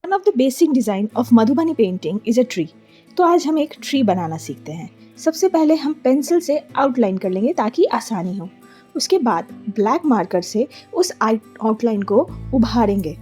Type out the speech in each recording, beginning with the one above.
One of the basic design of Madhubani painting is a tree. तो आज हम एक ट्री बनाना सीखते हैं। सबसे पहले हम पेंसिल से आउटलाइन कर लेंगे ताकि आसानी हो। उसके बाद ब्लैक मार्कर से उस आउटलाइन को उभारेंगे,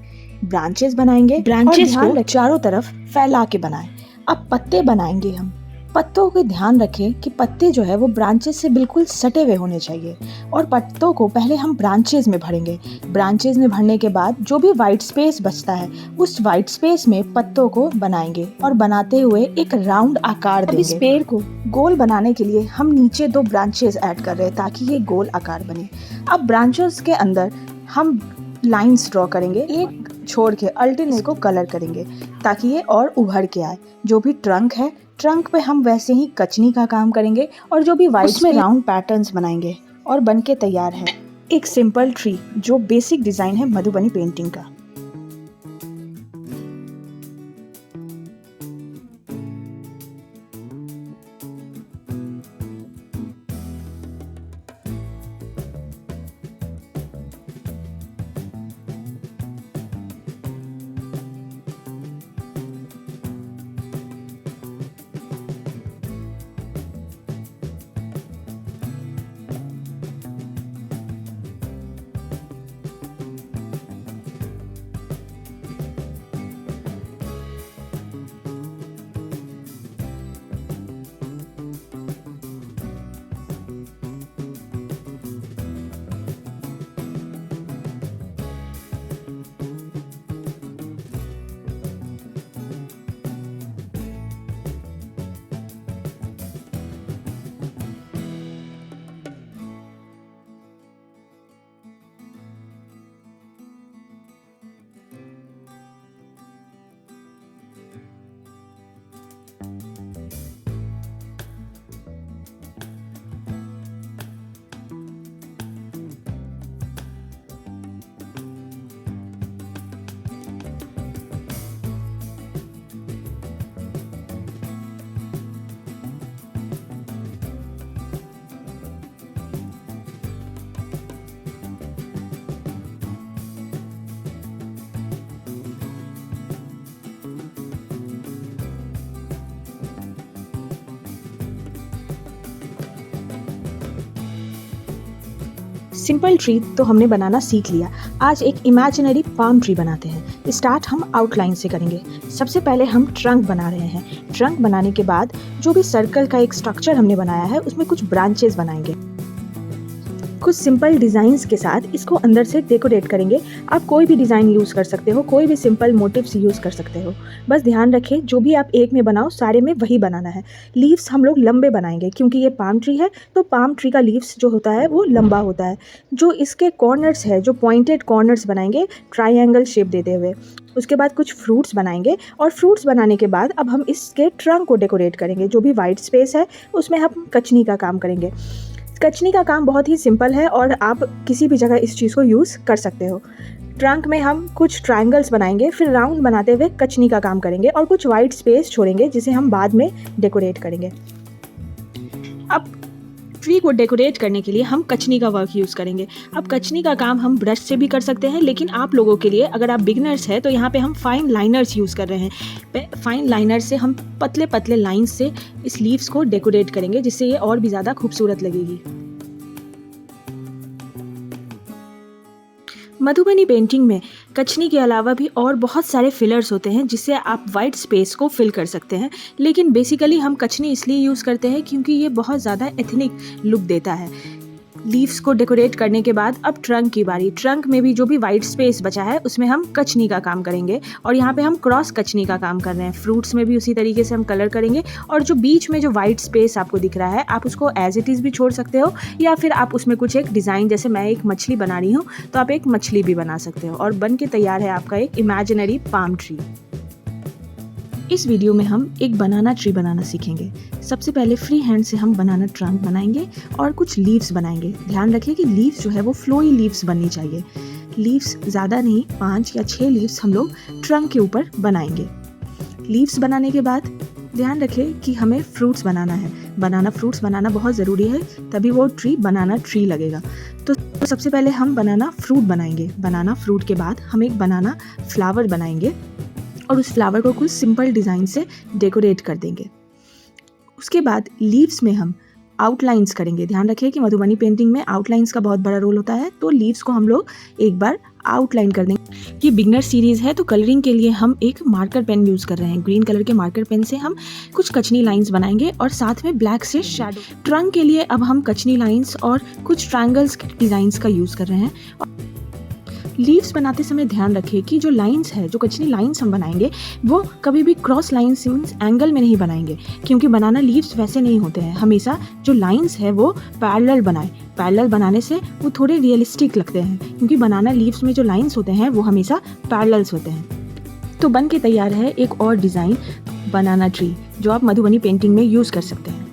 ब्रांचेस बनाएंगे। ब्रांचेस ध्यान को रखें चारों तरफ फैला के बनाएं। अब पत्ते बनाएंगे हम। पत्तों को ध्यान रखें कि पत्ते जो है वो ब्रांचेस से बिल्कुल सटे हुए होने चाहिए और पत्तों को पहले हम ब्रांचेस में भरेंगे। ब्रांचेस में भरने के बाद जो भी वाइट स्पेस बचता है उस वाइट स्पेस में पत्तों को बनाएंगे और बनाते हुए एक राउंड आकार देंगे। अब इस पेड़ को गोल बनाने के लिए हम नीचे 2 ब्रांचेस ऐड कर रहे हैं ताकि ये गोल आकार बने। अब ब्रांचेस के अंदर हम लाइंस ड्रॉ करेंगे, एक छोड़ के अल्टरनेट को कलर करेंगे ताकि ये और उभर के आए। जो भी ट्रंक है, ट्रंक पे हम वैसे ही कचनी का काम करेंगे और जो भी वाइट में राउंड पैटर्न्स बनाएंगे और बन के तैयार है एक सिंपल ट्री जो बेसिक डिज़ाइन है मधुबनी पेंटिंग का। सिंपल ट्री तो हमने बनाना सीख लिया। आज एक इमेजिनरी पाम ट्री बनाते हैं। स्टार्ट हम आउटलाइन से करेंगे। सबसे पहले हम ट्रंक बना रहे हैं। ट्रंक बनाने के बाद जो भी सर्कल का एक स्ट्रक्चर हमने बनाया है उसमें कुछ ब्रांचेस बनाएंगे। कुछ सिंपल डिज़ाइंस के साथ इसको अंदर से डेकोरेट करेंगे। आप कोई भी डिज़ाइन यूज़ कर सकते हो, कोई भी सिंपल मोटिव्स यूज़ कर सकते हो। बस ध्यान रखें जो भी आप एक में बनाओ सारे में वही बनाना है। लीव्स हम लोग लंबे बनाएंगे क्योंकि ये पाम ट्री है तो पाम ट्री का लीव्स जो होता है वो लंबा होता है। जो इसके कॉर्नर्स है, जो पॉइंटेड कॉर्नर्स बनाएंगे ट्राइंगल शेप देते हुए। उसके बाद कुछ फ्रूट्स बनाएंगे और फ्रूट्स बनाने के बाद अब हम इसके ट्रंक को डेकोरेट करेंगे। जो भी वाइट स्पेस है उसमें हम कचनी का काम करेंगे। कचनी का काम बहुत ही सिंपल है और आप किसी भी जगह इस चीज़ को यूज़ कर सकते हो। ट्रंक में हम कुछ ट्रायंगल्स बनाएंगे, फिर राउंड बनाते हुए कचनी का काम करेंगे और कुछ वाइट स्पेस छोड़ेंगे जिसे हम बाद में डेकोरेट करेंगे। अब ट्री को डेकोरेट करने के लिए हम कचनी का वर्क यूज़ करेंगे। अब कचनी का काम हम ब्रश से भी कर सकते हैं, लेकिन आप लोगों के लिए अगर आप बिगनर्स हैं तो यहाँ पे हम फाइन लाइनर्स यूज़ कर रहे हैं। फाइन लाइनर से हम पतले पतले लाइंस से इस लीव्स को डेकोरेट करेंगे जिससे ये और भी ज़्यादा खूबसूरत लगेगी। मधुबनी पेंटिंग में कचनी के अलावा भी और बहुत सारे फिलर्स होते हैं जिससे आप वाइट स्पेस को फिल कर सकते हैं, लेकिन बेसिकली हम कचनी इसलिए यूज़ करते हैं क्योंकि ये बहुत ज़्यादा एथनिक लुक देता है। लीव्स को डेकोरेट करने के बाद अब ट्रंक की बारी। ट्रंक में भी जो भी वाइट स्पेस बचा है उसमें हम कचनी का काम करेंगे और यहाँ पे हम क्रॉस कचनी का काम कर रहे हैं। फ्रूट्स में भी उसी तरीके से हम कलर करेंगे और जो बीच में जो वाइट स्पेस आपको दिख रहा है आप उसको एज इट इज़ भी छोड़ सकते हो या फिर आप उसमें कुछ एक डिज़ाइन, जैसे मैं एक मछली बना रही हूँ तो आप एक मछली भी बना सकते हो और बन के तैयार है आपका एक इमेजिनरी पाम ट्री। इस वीडियो में हम एक बनाना ट्री बनाना सीखेंगे। सबसे पहले फ्री हैंड से हम बनाना ट्रंक बनाएंगे और कुछ लीव्स बनाएंगे। ध्यान रखिए कि लीव्स जो है वो फ्लोई लीव्स बननी चाहिए। लीव्स ज़्यादा नहीं, 5 या 6 लीव्स हम लोग ट्रंक के ऊपर बनाएंगे। लीव्स बनाने के बाद ध्यान रखें कि हमें फ्रूट्स बनाना है। बनाना फ्रूट्स बनाना बहुत ज़रूरी है, तभी वो ट्री बनाना ट्री लगेगा। तो सबसे पहले हम बनाना फ्रूट बनाएंगे। बनाना फ्रूट के बाद हम एक बनाना फ्लावर बनाएंगे और उस फ्लावर को कुछ सिंपल डिज़ाइन से डेकोरेट कर देंगे। उसके बाद लीव्स में हम आउटलाइंस करेंगे। ध्यान रखिए कि मधुबनी पेंटिंग में आउटलाइंस का बहुत बड़ा रोल होता है, तो लीव्स को हम लोग एक बार आउटलाइन कर देंगे। ये बिगनर सीरीज़ है, तो कलरिंग के लिए हम एक मार्कर पेन यूज़ कर रहे हैं। ग्रीन कलर के मार्कर पेन से हम कुछ कचनी लाइंस बनाएंगे और साथ में ब्लैक से शैडो। ट्रंक के लिए अब हम कचनी लाइंस और कुछ ट्रायंगल्स डिज़ाइंस का यूज़ कर रहे हैं। लीव्स बनाते समय ध्यान रखें कि जो लाइंस है, जो कचनी लाइंस हम बनाएंगे, वो कभी भी क्रॉस लाइंस मीन्स एंगल में नहीं बनाएंगे, क्योंकि बनाना लीव्स वैसे नहीं होते हैं। हमेशा जो लाइंस है वो पैरेलल बनाएं। पैरेलल बनाने से वो थोड़े रियलिस्टिक लगते हैं, क्योंकि बनाना लीव्स में जो लाइंस होते हैं वो हमेशा पैरेलल्स होते हैं। तो बन के तैयार है एक और डिज़ाइन बनाना ट्री, जो आप मधुबनी पेंटिंग में यूज़ कर सकते हैं।